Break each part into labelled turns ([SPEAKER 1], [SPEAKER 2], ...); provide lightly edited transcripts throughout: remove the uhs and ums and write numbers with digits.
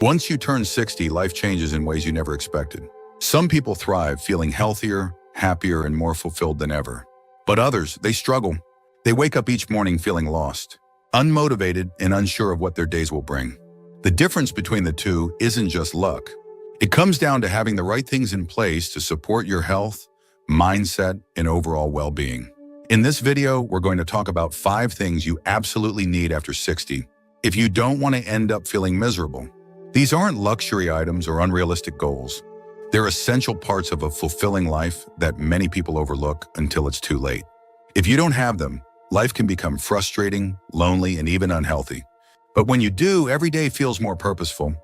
[SPEAKER 1] Once you turn 60, life changes in ways you never expected. Some people thrive, feeling healthier, happier, and more fulfilled than ever. But others, they struggle. They wake up each morning feeling lost, unmotivated, and unsure of what their days will bring. The difference between the two isn't just luck. It comes down to having the right things in place to support your health, mindset, and overall well-being. In this video, we're going to talk about 5 things you absolutely need after 60 if you don't want to end up feeling miserable. These aren't luxury items or unrealistic goals. They're essential parts of a fulfilling life that many people overlook until it's too late. If you don't have them, life can become frustrating, lonely, and even unhealthy. But when you do, every day feels more purposeful,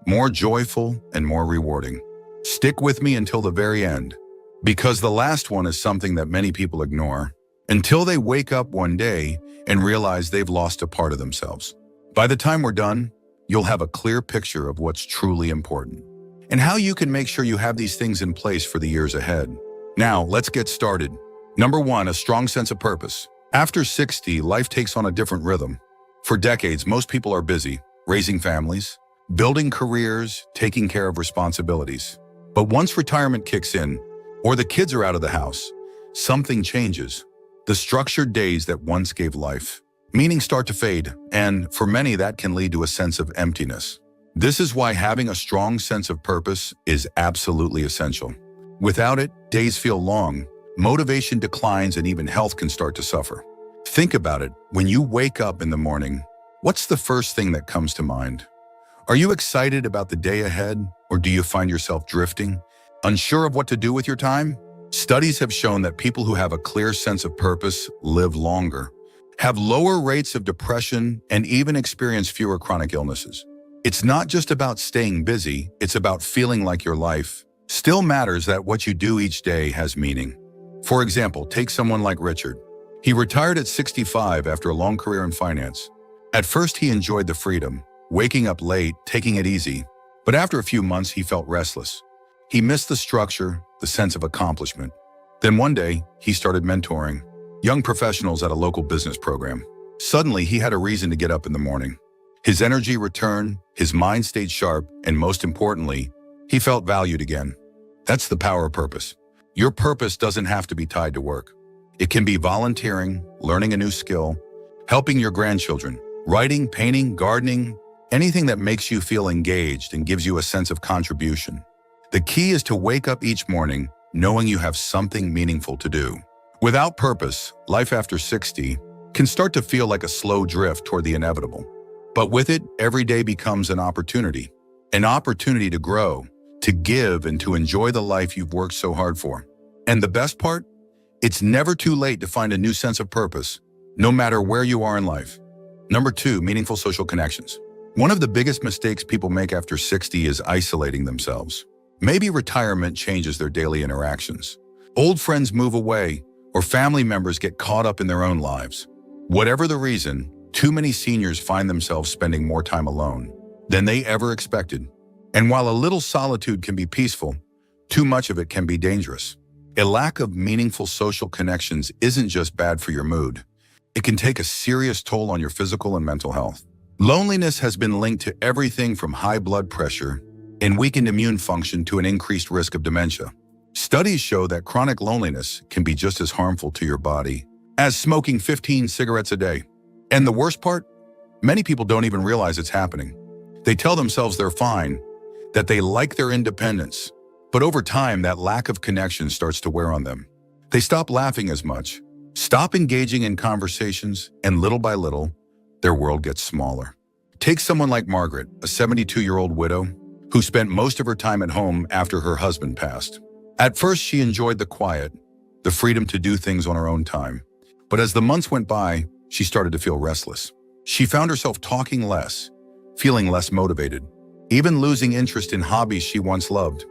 [SPEAKER 1] more joyful, and more rewarding. Stick with me until the very end, because the last one is something that many people ignore until they wake up one day and realize they've lost a part of themselves. By the time we're done, you'll have a clear picture of what's truly important and how you can make sure you have these things in place for the years ahead. Now, let's get started. Number 1, a strong sense of purpose. After 60, life takes on a different rhythm. For decades, most people are busy, raising families, building careers, taking care of responsibilities. But once retirement kicks in, or the kids are out of the house, something changes. The structured days that once gave life, meaning start to fade, and for many that can lead to a sense of emptiness. This is why having a strong sense of purpose is absolutely essential. Without it, days feel long, motivation declines, and even health can start to suffer. Think about it. When you wake up in the morning, what's the first thing that comes to mind? Are you excited about the day ahead, or do you find yourself drifting, unsure of what to do with your time? Studies have shown that people who have a clear sense of purpose live longer, have lower rates of depression, and even experience fewer chronic illnesses. It's not just about staying busy, it's about feeling like your life still matters, that what you do each day has meaning. For example, take someone like Richard. He retired at 65 after a long career in finance. At first, he enjoyed the freedom, waking up late, taking it easy. But after a few months, he felt restless. He missed the structure, the sense of accomplishment. Then one day, he started mentoring young professionals at a local business program. Suddenly, he had a reason to get up in the morning. His energy returned, his mind stayed sharp, and most importantly, he felt valued again. That's the power of purpose. Your purpose doesn't have to be tied to work. It can be volunteering, learning a new skill, helping your grandchildren, writing, painting, gardening, anything that makes you feel engaged and gives you a sense of contribution. The key is to wake up each morning knowing you have something meaningful to do. Without purpose, life after 60 can start to feel like a slow drift toward the inevitable. But with it, every day becomes an opportunity to grow, to give, and to enjoy the life you've worked so hard for. And the best part? It's never too late to find a new sense of purpose, no matter where you are in life. Number 2, meaningful social connections. One of the biggest mistakes people make after 60 is isolating themselves. Maybe retirement changes their daily interactions. Old friends move away, or family members get caught up in their own lives. Whatever the reason, too many seniors find themselves spending more time alone than they ever expected. And while a little solitude can be peaceful, too much of it can be dangerous. A lack of meaningful social connections isn't just bad for your mood. It can take a serious toll on your physical and mental health. Loneliness has been linked to everything from high blood pressure and weakened immune function to an increased risk of dementia. Studies show that chronic loneliness can be just as harmful to your body as smoking 15 cigarettes a day. And the worst part? Many people don't even realize it's happening. They tell themselves they're fine, that they like their independence. But over time, that lack of connection starts to wear on them. They stop laughing as much, stop engaging in conversations, and little by little, their world gets smaller. Take someone like Margaret, a 72-year-old widow who spent most of her time at home after her husband passed. At first, she enjoyed the quiet, the freedom to do things on her own time. But as the months went by, she started to feel restless. She found herself talking less, feeling less motivated, even losing interest in hobbies she once loved.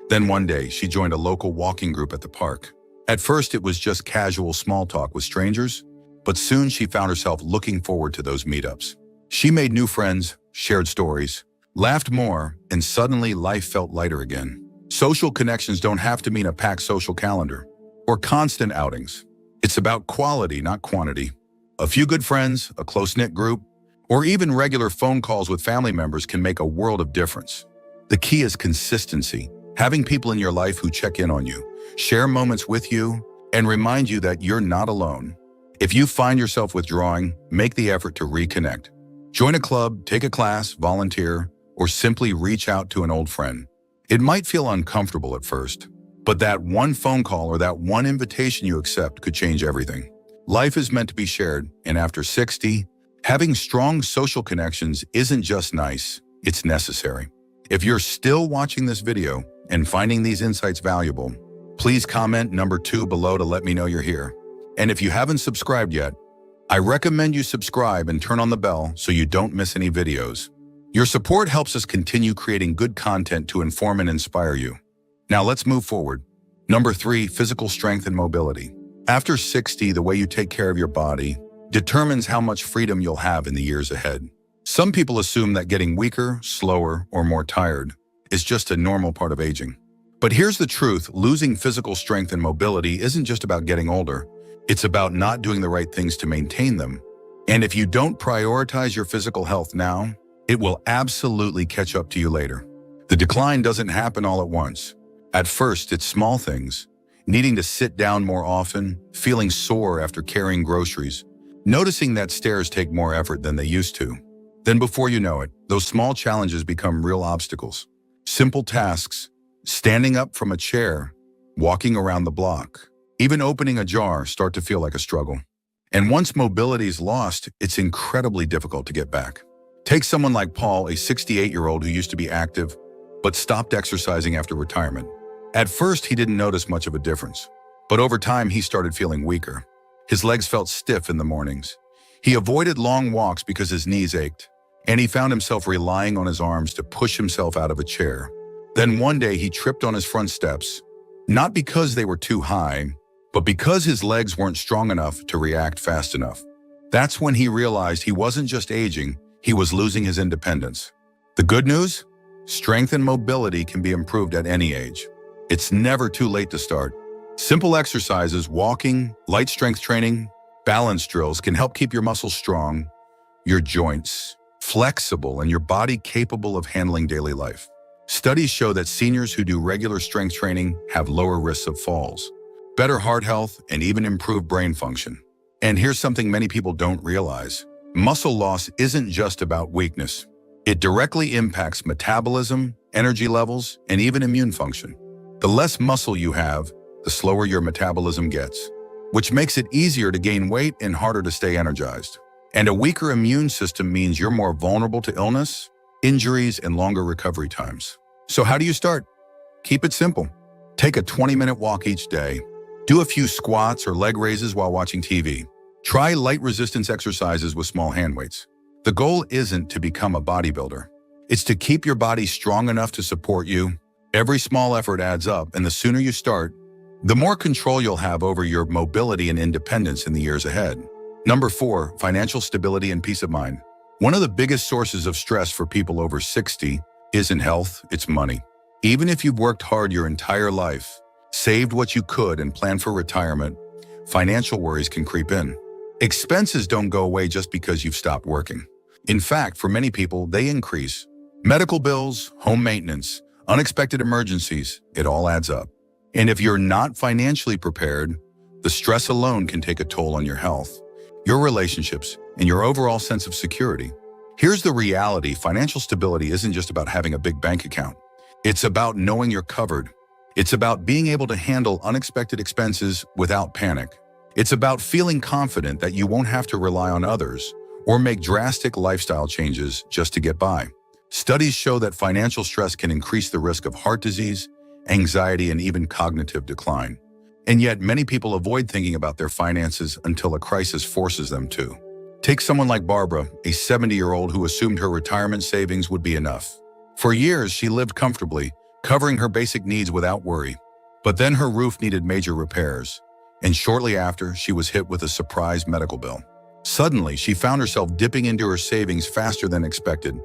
[SPEAKER 1] Then one day, she joined a local walking group at the park. At first, it was just casual small talk with strangers, but soon she found herself looking forward to those meetups. She made new friends, shared stories, laughed more, and suddenly life felt lighter again. Social connections don't have to mean a packed social calendar or constant outings. It's about quality, not quantity. A few good friends, a close-knit group, or even regular phone calls with family members can make a world of difference. The key is consistency, having people in your life who check in on you, share moments with you, and remind you that you're not alone. If you find yourself withdrawing, make the effort to reconnect. Join a club, take a class, volunteer, or simply reach out to an old friend. It might feel uncomfortable at first, but that one phone call or that one invitation you accept could change everything. Life is meant to be shared, and after 60, having strong social connections isn't just nice, it's necessary. If you're still watching this video and finding these insights valuable, please comment number 2 below to let me know you're here. And if you haven't subscribed yet, I recommend you subscribe and turn on the bell so you don't miss any videos. Your support helps us continue creating good content to inform and inspire you. Now let's move forward. Number 3, physical strength and mobility. After 60, the way you take care of your body determines how much freedom you'll have in the years ahead. Some people assume that getting weaker, slower, or more tired is just a normal part of aging. But here's the truth, losing physical strength and mobility isn't just about getting older. It's about not doing the right things to maintain them. And if you don't prioritize your physical health now, it will absolutely catch up to you later. The decline doesn't happen all at once. At first, it's small things. Needing to sit down more often, feeling sore after carrying groceries, noticing that stairs take more effort than they used to. Then before you know it, those small challenges become real obstacles. Simple tasks, standing up from a chair, walking around the block, even opening a jar start to feel like a struggle. And once mobility is lost, it's incredibly difficult to get back. Take someone like Paul, a 68-year-old who used to be active, but stopped exercising after retirement. At first, he didn't notice much of a difference, but over time, he started feeling weaker. His legs felt stiff in the mornings. He avoided long walks because his knees ached, and he found himself relying on his arms to push himself out of a chair. Then one day, he tripped on his front steps, not because they were too high, but because his legs weren't strong enough to react fast enough. That's when he realized he wasn't just aging, he was losing his independence. The good news? Strength and mobility can be improved at any age. It's never too late to start. Simple exercises, walking, light strength training, balance drills can help keep your muscles strong, your joints flexible, and your body capable of handling daily life. Studies show that seniors who do regular strength training have lower risks of falls, better heart health, and even improved brain function. And here's something many people don't realize. Muscle loss isn't just about weakness. It directly impacts metabolism, energy levels, and even immune function. The less muscle you have, the slower your metabolism gets, which makes it easier to gain weight and harder to stay energized. And a weaker immune system means you're more vulnerable to illness, injuries, and longer recovery times. So how do you start? Keep it simple. Take a 20-minute walk each day. Do a few squats or leg raises while watching TV. Try light resistance exercises with small hand weights. The goal isn't to become a bodybuilder. It's to keep your body strong enough to support you. Every small effort adds up, and the sooner you start, the more control you'll have over your mobility and independence in the years ahead. Number 4, financial stability and peace of mind. One of the biggest sources of stress for people over 60 isn't health, it's money. Even if you've worked hard your entire life, saved what you could, and planned for retirement, financial worries can creep in. Expenses don't go away just because you've stopped working. In fact, for many people, they increase. Medical bills, home maintenance, unexpected emergencies, it all adds up. And if you're not financially prepared, the stress alone can take a toll on your health, your relationships, and your overall sense of security. Here's the reality: financial stability isn't just about having a big bank account. It's about knowing you're covered. It's about being able to handle unexpected expenses without panic. It's about feeling confident that you won't have to rely on others or make drastic lifestyle changes just to get by. Studies show that financial stress can increase the risk of heart disease, anxiety, and even cognitive decline. And yet, many people avoid thinking about their finances until a crisis forces them to. Take someone like Barbara, a 70-year-old who assumed her retirement savings would be enough. For years, she lived comfortably, covering her basic needs without worry. But then her roof needed major repairs, and shortly after, she was hit with a surprise medical bill. Suddenly, she found herself dipping into her savings faster than expected,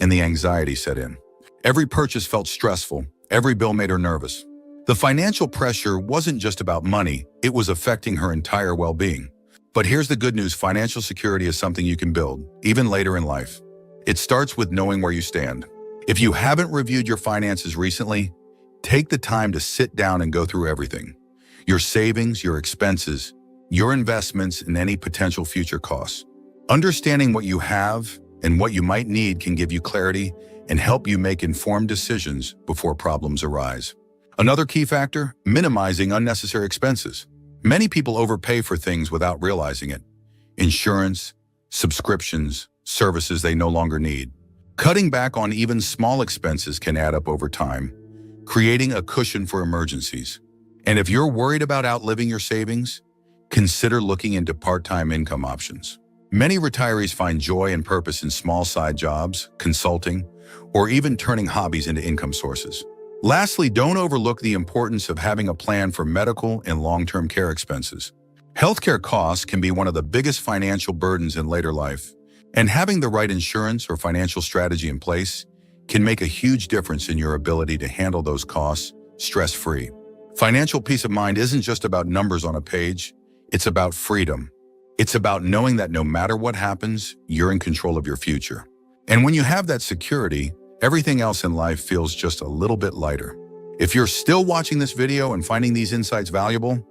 [SPEAKER 1] and the anxiety set in. Every purchase felt stressful, every bill made her nervous. The financial pressure wasn't just about money, it was affecting her entire well-being. But here's the good news: financial security is something you can build, even later in life. It starts with knowing where you stand. If you haven't reviewed your finances recently, take the time to sit down and go through everything. Your savings, your expenses, your investments, and any potential future costs. Understanding what you have and what you might need can give you clarity and help you make informed decisions before problems arise. Another key factor: minimizing unnecessary expenses. Many people overpay for things without realizing it. Insurance, subscriptions, services they no longer need. Cutting back on even small expenses can add up over time, creating a cushion for emergencies. And if you're worried about outliving your savings, consider looking into part-time income options. Many retirees find joy and purpose in small side jobs, consulting, or even turning hobbies into income sources. Lastly, don't overlook the importance of having a plan for medical and long-term care expenses. Healthcare costs can be one of the biggest financial burdens in later life, and having the right insurance or financial strategy in place can make a huge difference in your ability to handle those costs stress-free. Financial peace of mind isn't just about numbers on a page, it's about freedom. It's about knowing that no matter what happens, you're in control of your future. And when you have that security, everything else in life feels just a little bit lighter. If you're still watching this video and finding these insights valuable,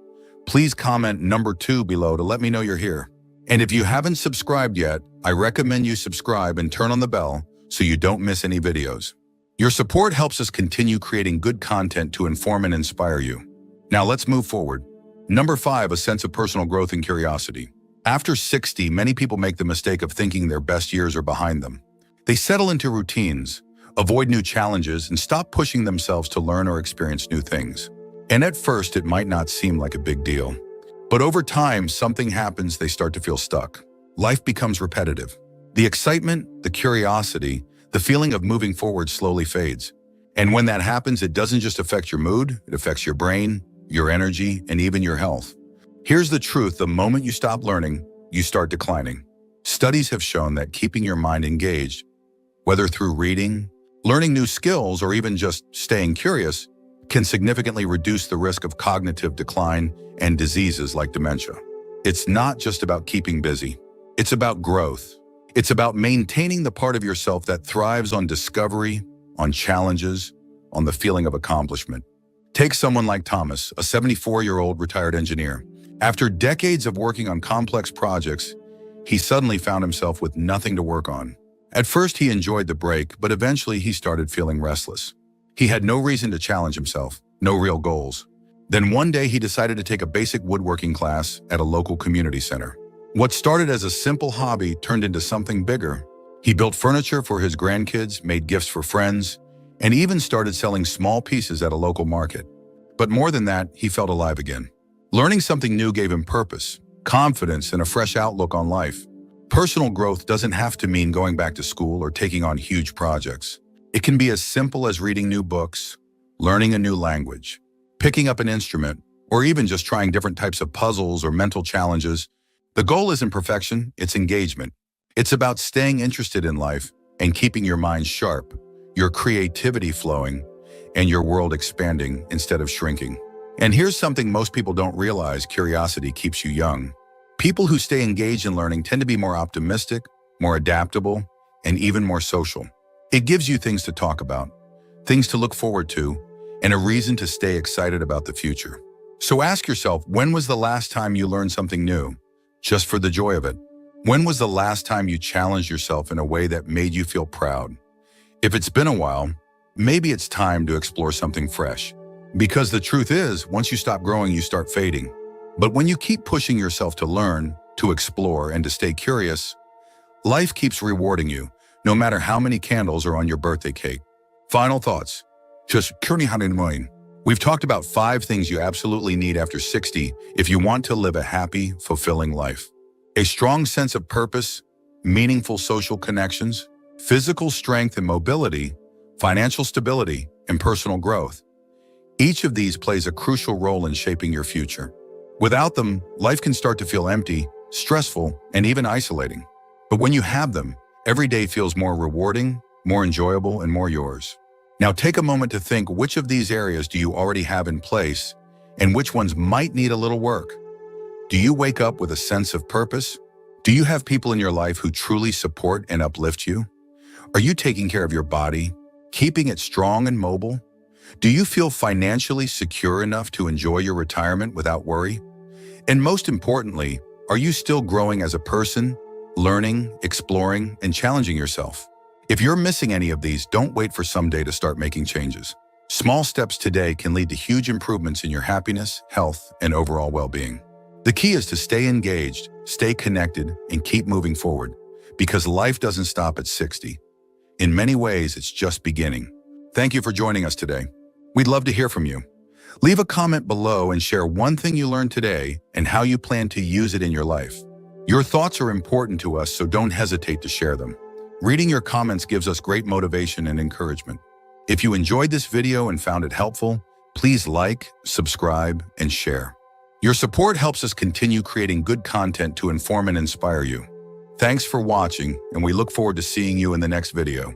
[SPEAKER 1] please comment number 2 below to let me know you're here. And if you haven't subscribed yet, I recommend you subscribe and turn on the bell so you don't miss any videos. Your support helps us continue creating good content to inform and inspire you. Now let's move forward. Number 5, a sense of personal growth and curiosity. After 60, many people make the mistake of thinking their best years are behind them. They settle into routines, avoid new challenges, and stop pushing themselves to learn or experience new things. And at first, it might not seem like a big deal. But over time, something happens, they start to feel stuck. Life becomes repetitive. The excitement, the curiosity, the feeling of moving forward slowly fades. And when that happens, it doesn't just affect your mood, it affects your brain, your energy, and even your health. Here's the truth: the moment you stop learning, you start declining. Studies have shown that keeping your mind engaged, whether through reading, learning new skills, or even just staying curious, can significantly reduce the risk of cognitive decline and diseases like dementia. It's not just about keeping busy. It's about growth. It's about maintaining the part of yourself that thrives on discovery, on challenges, on the feeling of accomplishment. Take someone like Thomas, a 74-year-old retired engineer. After decades of working on complex projects, he suddenly found himself with nothing to work on. At first, he enjoyed the break, but eventually he started feeling restless. He had no reason to challenge himself, no real goals. Then one day he decided to take a basic woodworking class at a local community center. What started as a simple hobby turned into something bigger. He built furniture for his grandkids, made gifts for friends, and even started selling small pieces at a local market. But more than that, he felt alive again. Learning something new gave him purpose, confidence, and a fresh outlook on life. Personal growth doesn't have to mean going back to school or taking on huge projects. It can be as simple as reading new books, learning a new language, picking up an instrument, or even just trying different types of puzzles or mental challenges. The goal isn't perfection, it's engagement. It's about staying interested in life and keeping your mind sharp, your creativity flowing, and your world expanding instead of shrinking. And here's something most people don't realize: curiosity keeps you young. People who stay engaged in learning tend to be more optimistic, more adaptable, and even more social. It gives you things to talk about, things to look forward to, and a reason to stay excited about the future. So ask yourself, when was the last time you learned something new, just for the joy of it? When was the last time you challenged yourself in a way that made you feel proud? If it's been a while, maybe it's time to explore something fresh. Because the truth is, once you stop growing, you start fading. But when you keep pushing yourself to learn, to explore, and to stay curious, life keeps rewarding you, no matter how many candles are on your birthday cake. Final thoughts. We've talked about 5 things you absolutely need after 60 if you want to live a happy, fulfilling life. A strong sense of purpose, meaningful social connections, physical strength and mobility, financial stability, and personal growth. Each of these plays a crucial role in shaping your future. Without them, life can start to feel empty, stressful, and even isolating. But when you have them, every day feels more rewarding, more enjoyable, and more yours. Now take a moment to think, which of these areas do you already have in place, and which ones might need a little work? Do you wake up with a sense of purpose? Do you have people in your life who truly support and uplift you? Are you taking care of your body, keeping it strong and mobile? Do you feel financially secure enough to enjoy your retirement without worry? And most importantly, are you still growing as a person, learning, exploring, and challenging yourself? If you're missing any of these, don't wait for someday to start making changes. Small steps today can lead to huge improvements in your happiness, health, and overall well-being. The key is to stay engaged, stay connected, and keep moving forward, because life doesn't stop at 60. In many ways, it's just beginning. Thank you for joining us today. We'd love to hear from you. Leave a comment below and share one thing you learned today and how you plan to use it in your life. Your thoughts are important to us, so don't hesitate to share them. Reading your comments gives us great motivation and encouragement. If you enjoyed this video and found it helpful, please like, subscribe, and share. Your support helps us continue creating good content to inform and inspire you. Thanks for watching, and we look forward to seeing you in the next video.